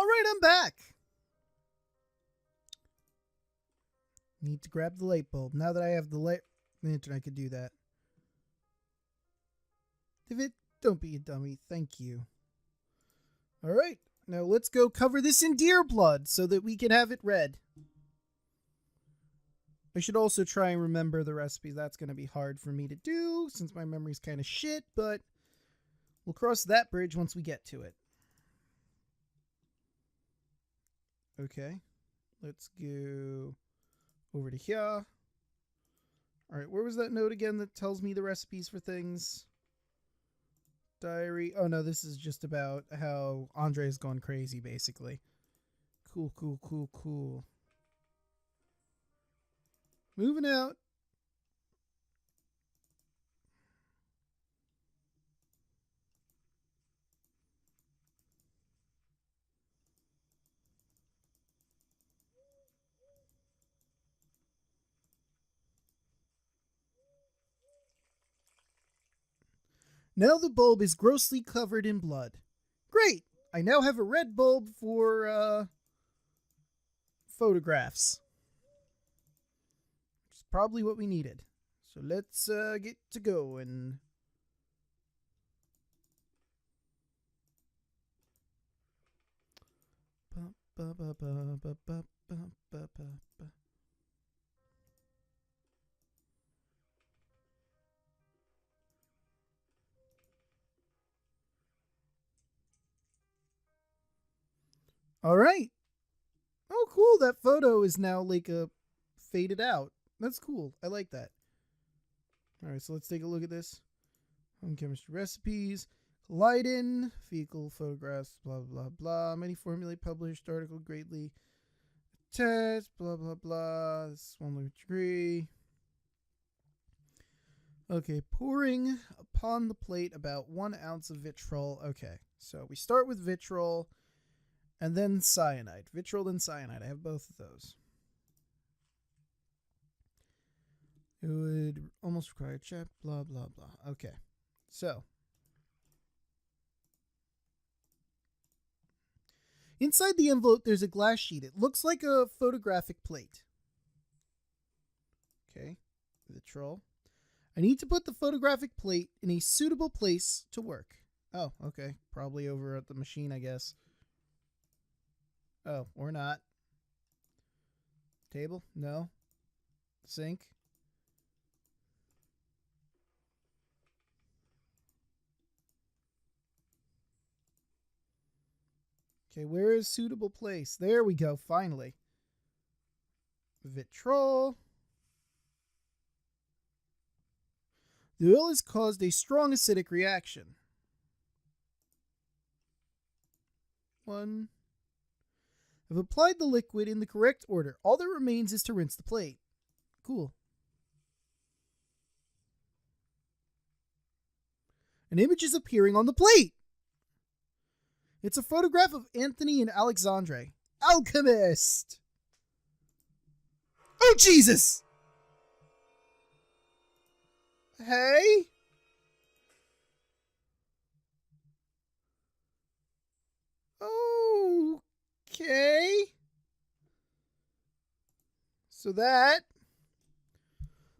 Alright, I'm back! Need to grab the light bulb. Now that I have the lantern, I could do that. David, don't be a dummy. Thank you. Alright, now let's go cover this in deer blood so that we can have it read. I should also try and remember the recipes. That's going to be hard for me to do since my memory's kind of shit, but we'll cross that bridge once we get to it. Okay, let's go over to here. Alright, where was that note again that tells me the recipes for things? Diary. Oh no, this is just about how Andre's gone crazy, basically. Cool, cool, cool, cool. Moving out. Now the bulb is grossly covered in blood. Great! I now have a red bulb for, photographs. Which is probably what we needed. So let's, get to going. All right. Oh, cool. That photo is now like a faded out. That's cool. I like that. All right, so let's take a look at this. Home chemistry recipes, Leiden, vehicle photographs, blah, blah, blah. Many formulae published, article greatly attached, blah, blah, blah. This is 1 degree. Okay, pouring upon the plate about 1 ounce of vitriol. Okay, so we start with vitriol. And then cyanide. Vitriol and cyanide. I have both of those. It would almost require a check. Blah, blah, blah. Okay. So. Inside the envelope, there's a glass sheet. It looks like a photographic plate. Okay. Vitriol. I need to put the photographic plate in a suitable place to work. Oh, okay. Probably over at the machine, I guess. Oh, or not. Table? No. Sink? Okay, where is suitable place? There we go, finally. Vitriol. The oil has caused a strong acidic reaction. 1. I've applied the liquid in the correct order. All that remains is to rinse the plate. Cool. An image is appearing on the plate. It's a photograph of Anthony and Alexandre. Alchemist! Oh, Jesus! Hey? Okay. So that.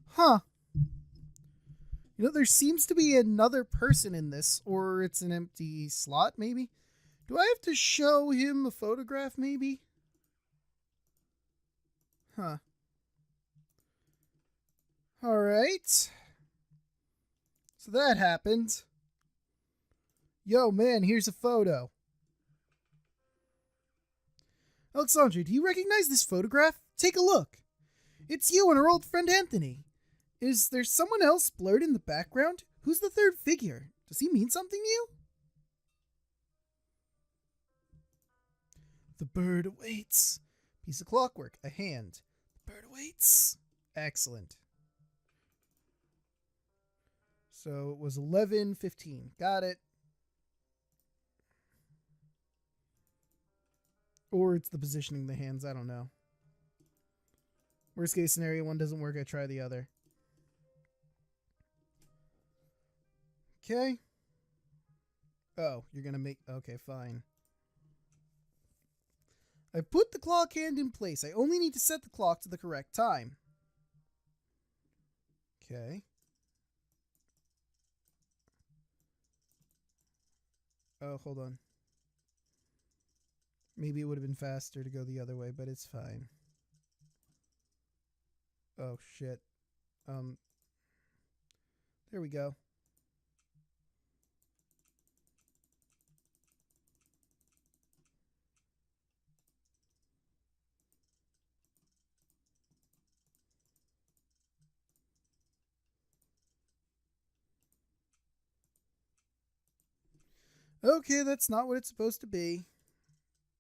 Huh. You know, there seems to be another person in this, or it's an empty slot, maybe? Do I have to show him a photograph, maybe? Huh. Alright. So that happened. Yo, man, here's a photo. Alexandre, do you recognize this photograph? Take a look. It's you and our old friend Anthony. Is there someone else blurred in the background? Who's the third figure? Does he mean something to you? The bird awaits. Piece of clockwork. A hand. The bird awaits. Excellent. So it was 11:15. Got it. Or it's the positioning of the hands. I don't know. Worst case scenario, one doesn't work. I try the other. Okay. Oh, you're going to make... Okay, fine. I've put the clock hand in place. I only need to set the clock to the correct time. Okay. Oh, hold on. Maybe it would have been faster to go the other way, but it's fine. Oh, shit. There we go. Okay, that's not what it's supposed to be.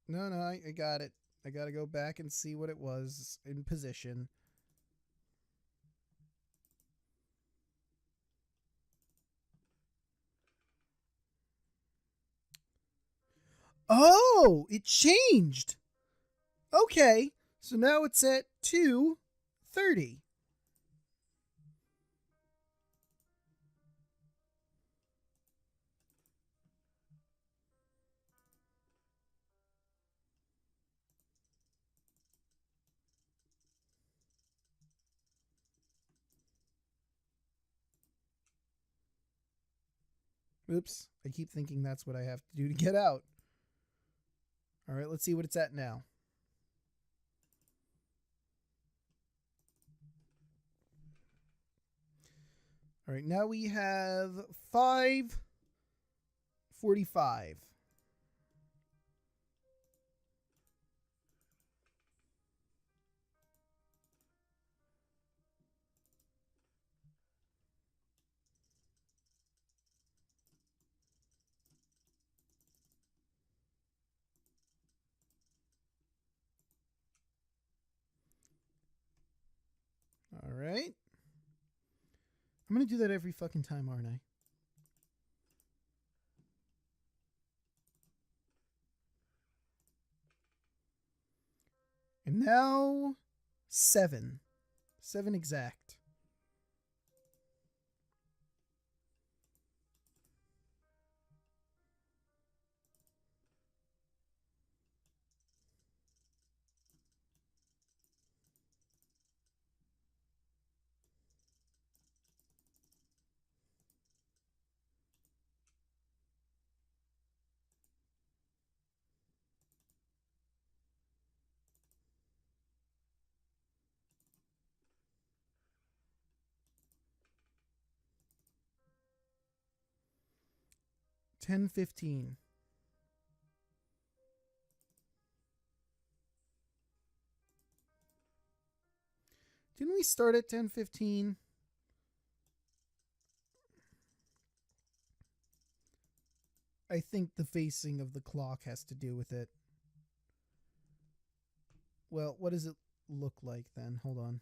No, I got it. I gotta go back and see what it was in position. Oh, it changed. Okay, so now it's at 2:30. Oops, I keep thinking that's what I have to do to get out. All right, let's see what it's at now. All right, now we have 5:45. All right. I'm going to do that every fucking time, aren't I? And now 7. 7 exact. $10:15. Didn't we start at 10:15? I think the facing of the clock has to do with it. Well, what does it look like then? Hold on.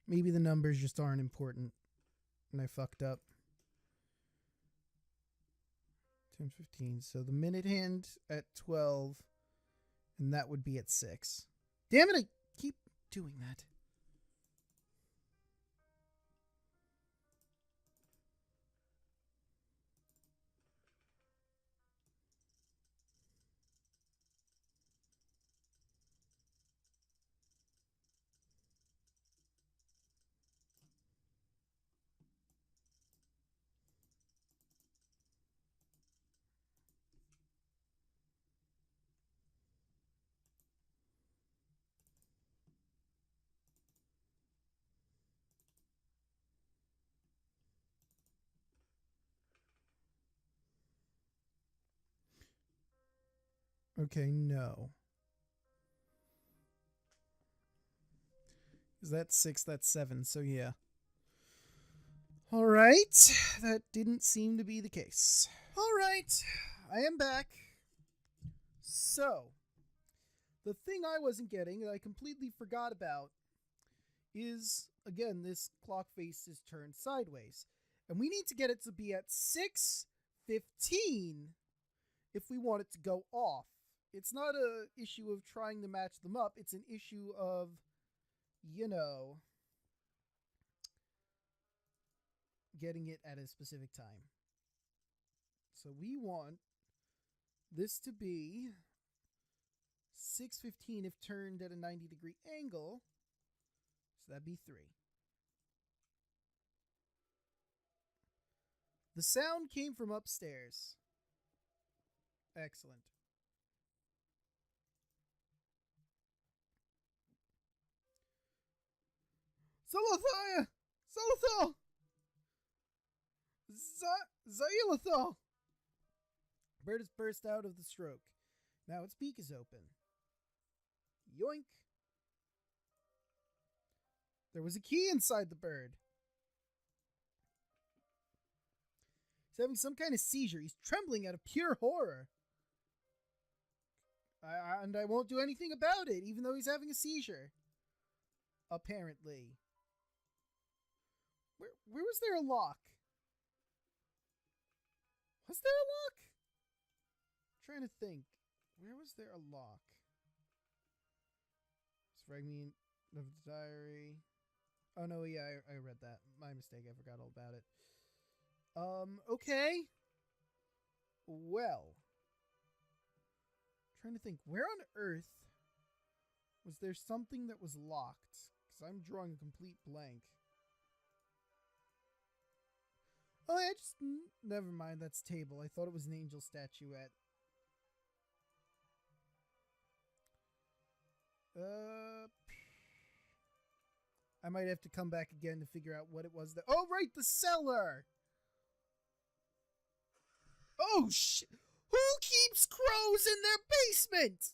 Maybe the numbers just aren't important and I fucked up. 10:15. So the minute hand at 12 and that would be at 6. Damn it, I keep doing that. Okay, no. Is that 6? That's 7. So yeah. All right. That didn't seem to be the case. All right. I am back. So, the thing I wasn't getting that I completely forgot about is, again, this clock face is turned sideways. And we need to get it to be at 6:15 if we want it to go off. It's not an issue of trying to match them up. It's an issue of, getting it at a specific time. So we want this to be 615 if turned at a 90-degree angle. So that'd be 3. The sound came from upstairs. Excellent. Salathia! Salathal! Zailathal! Bird has burst out of the stroke. Now its beak is open. Yoink! There was a key inside the bird. He's having some kind of seizure. He's trembling out of pure horror. And I won't do anything about it, even though he's having a seizure. Apparently. Where was there a lock? Was there a lock? I'm trying to think. Where was there a lock? It's fragment of the diary. Oh no, yeah, I read that. My mistake, I forgot all about it. Okay. Well. Trying to think, where on earth was there something that was locked? Because I'm drawing a complete blank. Oh, yeah, just never mind. That's table. I thought it was an angel statuette. I might have to come back again to figure out what it was that. Oh, right, the cellar. Oh shit! Who keeps crows in their basement?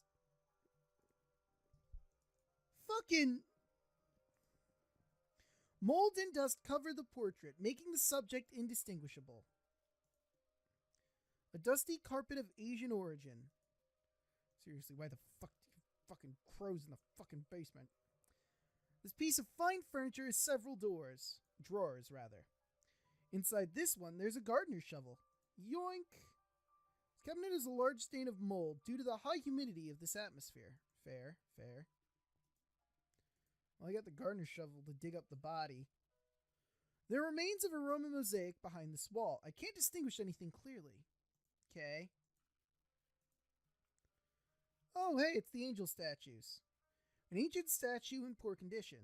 Fucking. Mold and dust cover the portrait, making the subject indistinguishable. A dusty carpet of Asian origin. Seriously, why the fuck do you fucking crows in the fucking basement? This piece of fine furniture has several drawers, rather. Inside this one, there's a gardener's shovel. Yoink! This cabinet is a large stain of mold due to the high humidity of this atmosphere. Fair, fair. Well, I got the gardener's shovel to dig up the body. There are remains of a Roman mosaic behind this wall. I can't distinguish anything clearly. Okay. Oh, hey, it's the angel statues. An ancient statue in poor condition.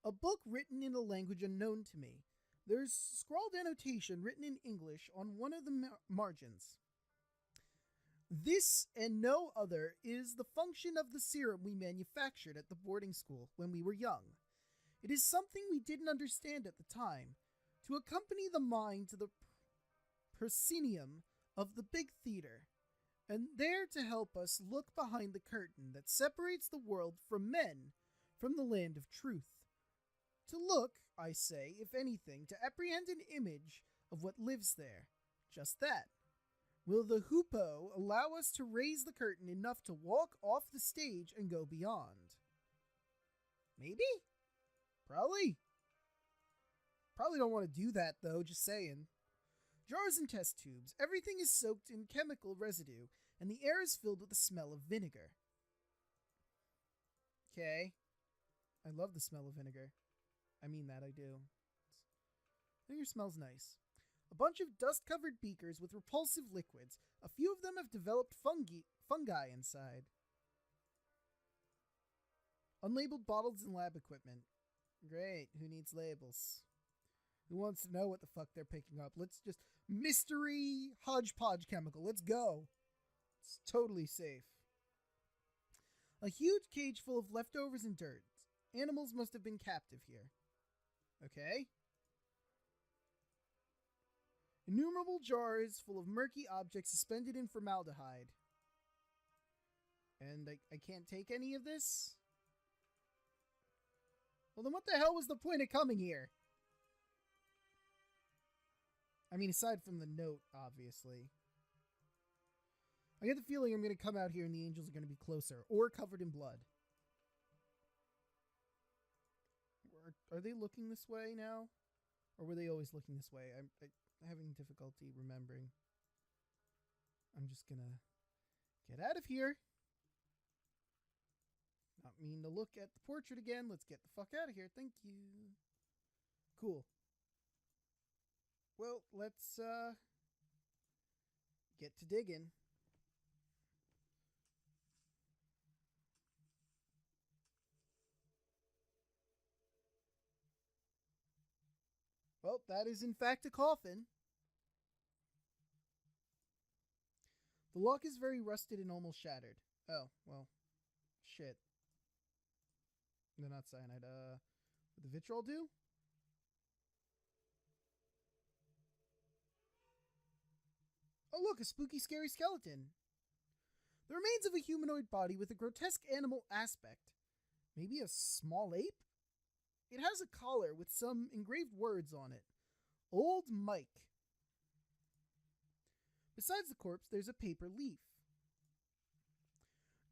A book written in a language unknown to me. There's scrawled annotation written in English on one of the margins. This and no other is the function of the serum we manufactured at the boarding school when we were young. It is something we didn't understand at the time, to accompany the mind to the proscenium of the big theater, and there to help us look behind the curtain that separates the world from men, from the land of truth. To look, I say, if anything, to apprehend an image of what lives there. Just that. Will the hoopoe allow us to raise the curtain enough to walk off the stage and go beyond? Maybe? Probably. Probably don't want to do that, though, just saying. Jars and test tubes. Everything is soaked in chemical residue, and the air is filled with the smell of vinegar. Okay. I love the smell of vinegar. I mean that, I do. Vinegar smells nice. A bunch of dust-covered beakers with repulsive liquids. A few of them have developed fungi inside. Unlabeled bottles and lab equipment. Great. Who needs labels? Who wants to know what the fuck they're picking up? Let's just... Mystery hodgepodge chemical. Let's go. It's totally safe. A huge cage full of leftovers and dirt. Animals must have been captive here. Okay. Innumerable jars full of murky objects suspended in formaldehyde. And I can't take any of this? Well, then what the hell was the point of coming here? I mean, aside from the note, obviously. I get the feeling I'm going to come out here and the angels are going to be closer, or covered in blood. Are they looking this way now? Or were they always looking this way? I'm having difficulty remembering. I'm just gonna get out of here. don't mean to look at the portrait again. Let's get the fuck out of here. Thank you. Cool. Well, let's get to digging. Well, that is in fact a coffin. The lock is very rusted and almost shattered. Oh, well, shit. They're not cyanide. Would the vitriol do? Oh, look, a spooky, scary skeleton. The remains of a humanoid body with a grotesque animal aspect. Maybe a small ape? It has a collar with some engraved words on it. Old Mike. Besides the corpse, there's a paper leaf.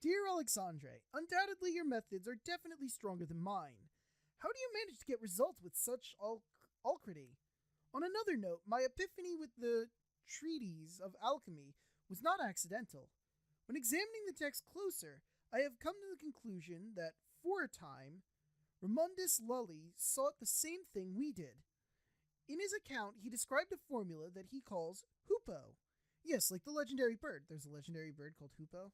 Dear Alexandre, undoubtedly your methods are definitely stronger than mine. How do you manage to get results with such alacrity? On another note, my epiphany with the treatise of alchemy was not accidental. When examining the text closer, I have come to the conclusion that, for a time, Ramundus Lully sought the same thing we did. In his account, he described a formula that he calls hoopoe. Yes, like the legendary bird. There's a legendary bird called hoopoe.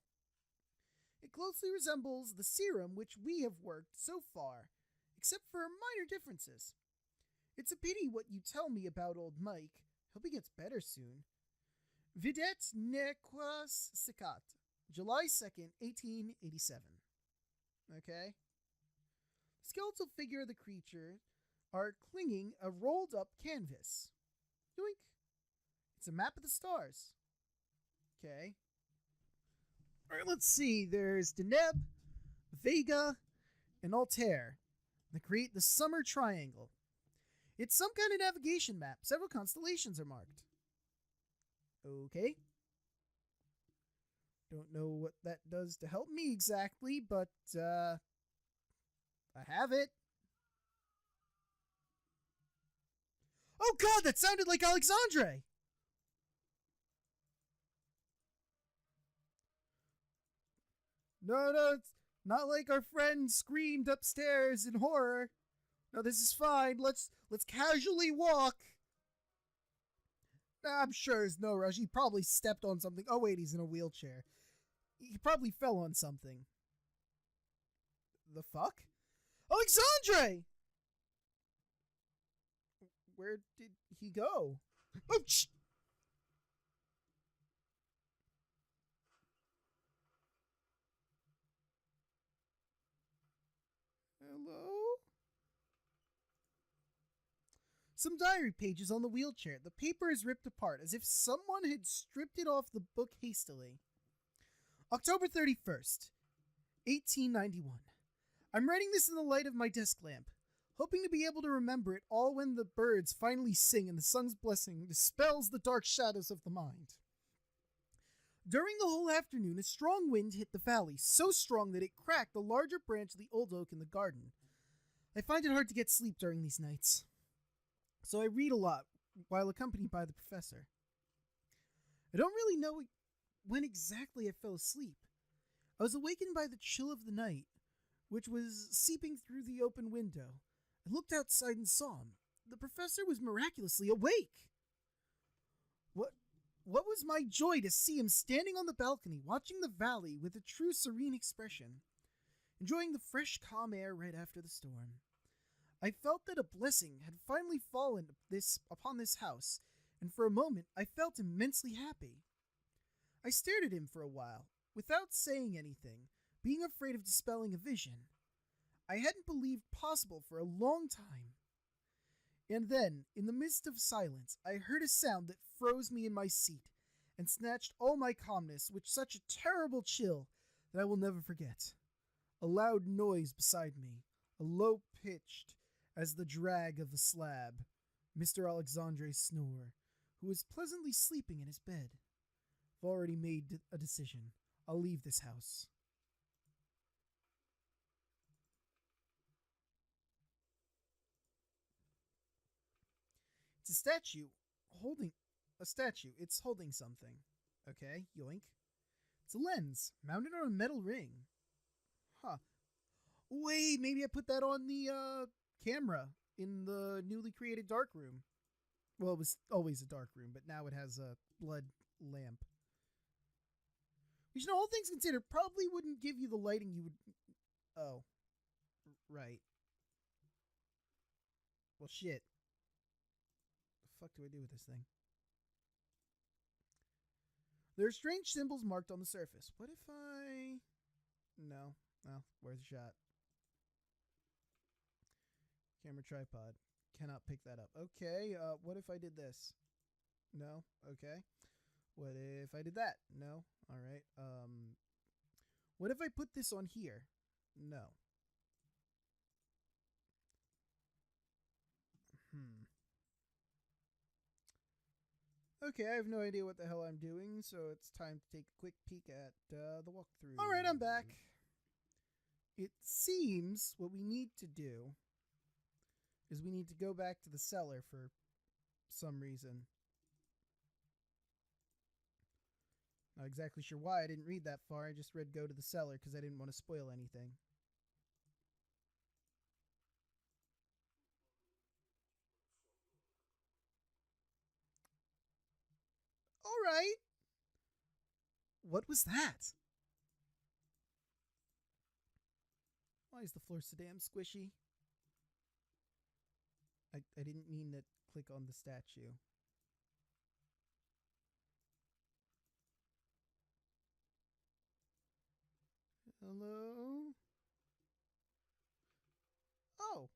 It closely resembles the serum which we have worked so far, except for minor differences. It's a pity what you tell me about old Mike. Hope he gets better soon. Videt nequas sicat, July 2nd, 1887. Okay? The skeletal figure of the creature are clinging a rolled up canvas. Yoink. It's a map of the stars. Okay. Alright, let's see. There's Deneb, Vega, and Altair that create the Summer Triangle. It's some kind of navigation map. Several constellations are marked. Okay. Don't know what that does to help me exactly, but I have it. Oh god, that sounded like Alexandre! No, it's not like our friend screamed upstairs in horror. No, this is fine. Let's casually walk. I'm sure there's no rush. He probably stepped on something. Oh wait, he's in a wheelchair. He probably fell on something. The fuck? Alexandre! Where did he go? Oh, shh! Hello? Some diary pages on the wheelchair. The paper is ripped apart, as if someone had stripped it off the book hastily. October 31st, 1891. I'm writing this in the light of my desk lamp, hoping to be able to remember it all when the birds finally sing and the sun's blessing dispels the dark shadows of the mind. During the whole afternoon, a strong wind hit the valley, so strong that it cracked the larger branch of the old oak in the garden. I find it hard to get sleep during these nights, so I read a lot while accompanied by the professor. I don't really know when exactly I fell asleep. I was awakened by the chill of the night, which was seeping through the open window. I looked outside and saw him. The professor was miraculously awake. What was my joy to see him standing on the balcony, watching the valley with a true serene expression, enjoying the fresh, calm air right after the storm. I felt that a blessing had finally fallen upon this house, and for a moment I felt immensely happy. I stared at him for a while, without saying anything, being afraid of dispelling a vision I hadn't believed possible for a long time. And then, in the midst of silence, I heard a sound that froze me in my seat and snatched all my calmness with such a terrible chill that I will never forget. A loud noise beside me, a low-pitched as the drag of the slab, Mr. Alexandre's snore, who was pleasantly sleeping in his bed. I've already made a decision. I'll leave this house. It's a statue holding a statue. It's holding something. Okay, yoink. It's a lens mounted on a metal ring. Huh. Wait, maybe I put that on the camera in the newly created dark room. Well, it was always a dark room, but now it has a blood lamp. Which, all things considered, probably wouldn't give you the lighting you would... Oh. Right. Well, shit. The fuck do I do with this thing? There are strange symbols marked on the surface. What if I... No. Well, worth a shot. Camera tripod. Cannot pick that up. Okay, what if I did this? No? Okay. What if I did that? No? Alright, what if I put this on here? No. Okay, I have no idea what the hell I'm doing, so it's time to take a quick peek at the walkthrough. Alright, I'm back. It seems what we need to do is we need to go back to the cellar for some reason. Not exactly sure why. I didn't read that far. I just read go to the cellar because I didn't want to spoil anything. Alright. What was that? Why is the floor so damn squishy? I didn't mean to click on the statue. Hello? Oh.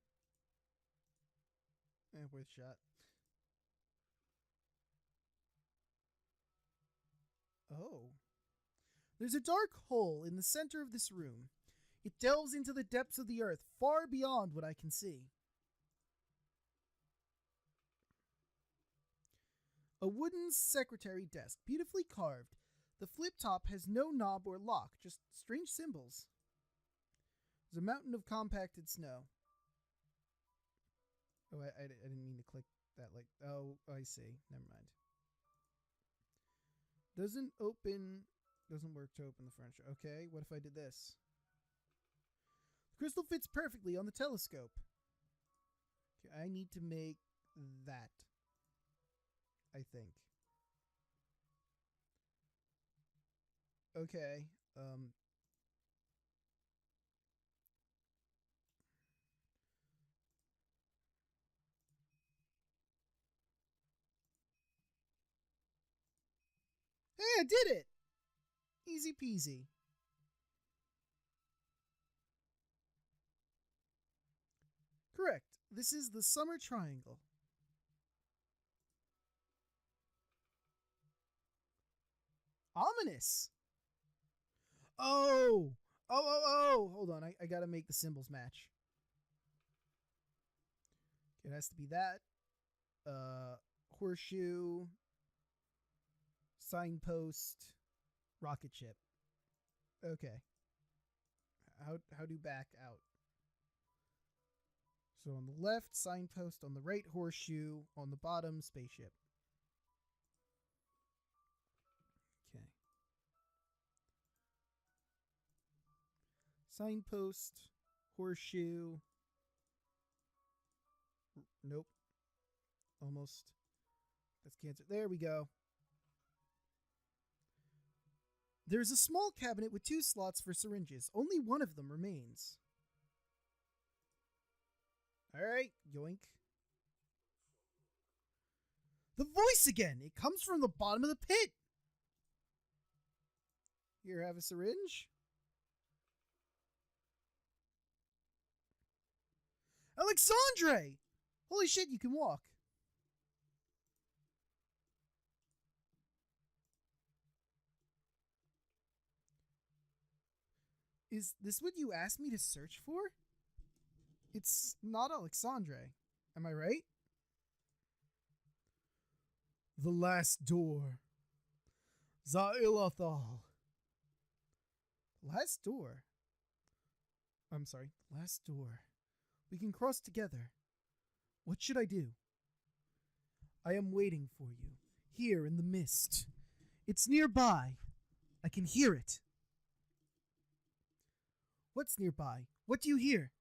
Worth a shot. Oh. There's a dark hole in the center of this room. It delves into the depths of the earth, far beyond what I can see. A wooden secretary desk, beautifully carved. The flip top has no knob or lock, just strange symbols. There's a mountain of compacted snow. Oh, I didn't mean to click that. Oh, I see. Never mind. Doesn't work to open the furniture. Okay, what if I did this? The crystal fits perfectly on the telescope. Okay, I need to make that. I think. Okay. Hey, I did it! Easy peasy. Correct. This is the summer triangle. Ominous. Oh. Oh. Hold on. I gotta make the symbols match. It has to be that. Horseshoe. Signpost. Rocket ship. Okay. How do back out? So on the left, signpost. On the right, horseshoe. On the bottom, spaceship. Okay. Signpost, horseshoe. Nope. Almost. That's cancer. There we go. There's a small cabinet with 2 slots for syringes. Only one of them remains. Alright, yoink. The voice again! It comes from the bottom of the pit! Here, have a syringe. Alexandre! Holy shit, you can walk. Is this what you asked me to search for? It's not Alexandre. Am I right? The last door. Za'ilathal. Last door? I'm sorry. Last door. We can cross together. What should I do? I am waiting for you. Here in the mist. It's nearby. I can hear it. What's nearby? What do you hear?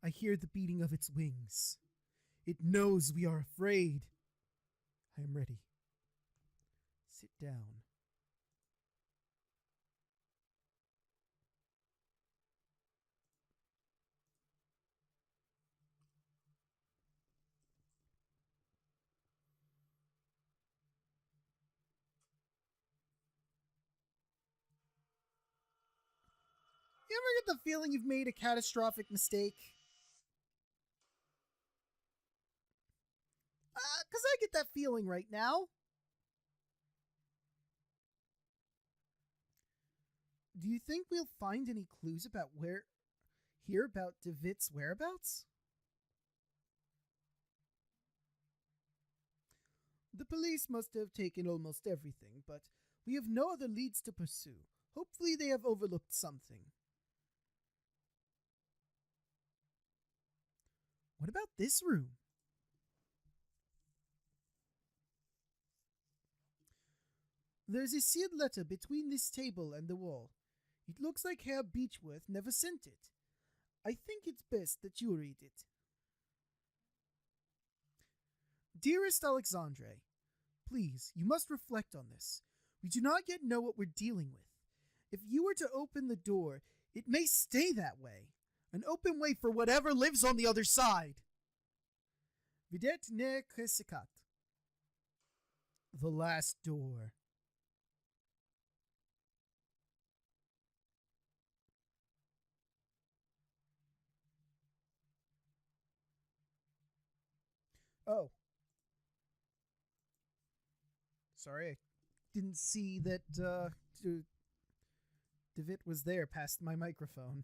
I hear the beating of its wings. It knows we are afraid. I am ready. Sit down. You ever get the feeling you've made a catastrophic mistake? Because I get that feeling right now. Do you think we'll find any clues about about DeVitt's whereabouts? The police must have taken almost everything, but we have no other leads to pursue. Hopefully they have overlooked something. What about this room? There's a sealed letter between this table and the wall. It looks like Herr Beechworth never sent it. I think it's best that you read it. Dearest Alexandre, please, you must reflect on this. We do not yet know what we're dealing with. If you were to open the door, it may stay that way. An open way for whatever lives on the other side. Videt ne kresikat. The last door. Oh. Sorry, I didn't see that DeVitt was there past my microphone.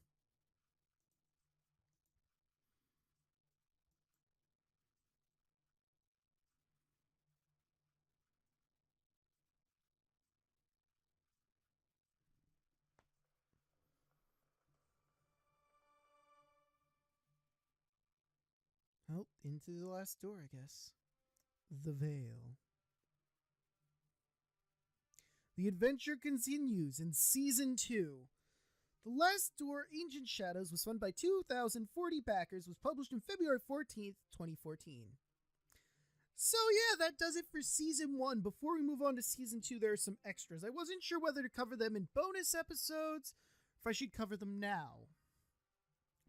Oh, into the last door, I guess. The Veil. The adventure continues in Season 2. The Last Door, Ancient Shadows was funded by 2,040 backers, was published on February 14th, 2014. So yeah, that does it for Season 1. Before we move on to Season 2, there are some extras. I wasn't sure whether to cover them in bonus episodes, or if I should cover them now.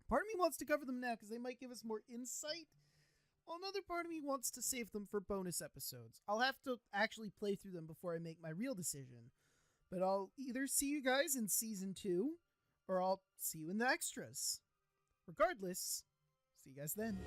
Part of me wants to cover them now because they might give us more insight, while another part of me wants to save them for bonus episodes. I'll have to actually play through them before I make my real decision. But I'll either see you guys in Season 2, or I'll see you in the extras. Regardless, see you guys then.